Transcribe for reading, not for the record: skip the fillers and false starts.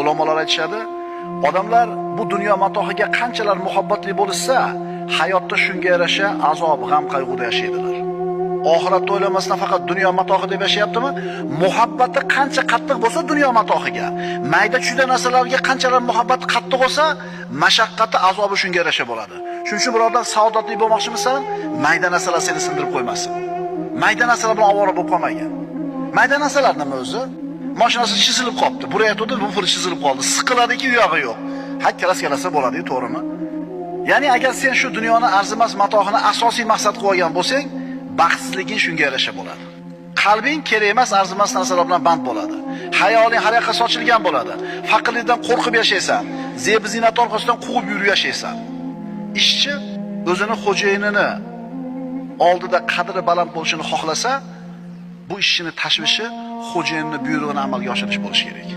Ulamolar aytishadi, odamlar bu dunyo matohiga qanchalar muhabbatli bo'lsa, hayotda shunga yarasha azob, g'am, qayg'uda yashaydilar. Oxiratda o'ylamasdan faqat dunyo matohi deb yashayaptimi? Muhabbati qancha qattiq bo'lsa dunyo matohiga, mayda-chuyda narsalarga qanchalar muhabbati qattiq bo'lsa, mashaqqati, azobi shunga yarasha bo'ladi. Shuning uchun birodar, saodatli bo'lmoqchimisan? Mayda narsalar seni sindirib qo'ymasin. Mayda narsalar bilan ovora bo'lib qolmagin. Mayda narsalar nima o'zi? Mashinasi chizilib qolibdi. Buraya turdi, bufur chizilib qoldi. Siqiladiki, uyog'i yo'q. Hakkalasa bo'ladi, to'g'rimi? Ya'ni agar sen shu dunyoni arzimas matohini asosiy maqsad qilib olgan bo'lsang, baxtsizliging shunga yarasha bo'ladi. Qalbing kerak emas arzimas narsalar bilan band bo'ladi. Hayoling har yoqqa sochilgan bo'ladi. Faqirlikdan qo'rqib yashaysan. Zeb-ziynat orqasidan quvib yurib yashaysan. Ishchi o'zini xo'jayinini oldida qadri baland bo'lishini xohlasa, bu ishchining tashvishi xo'jayinning buyrug'ini amalga oshirish bo'lishi kerak.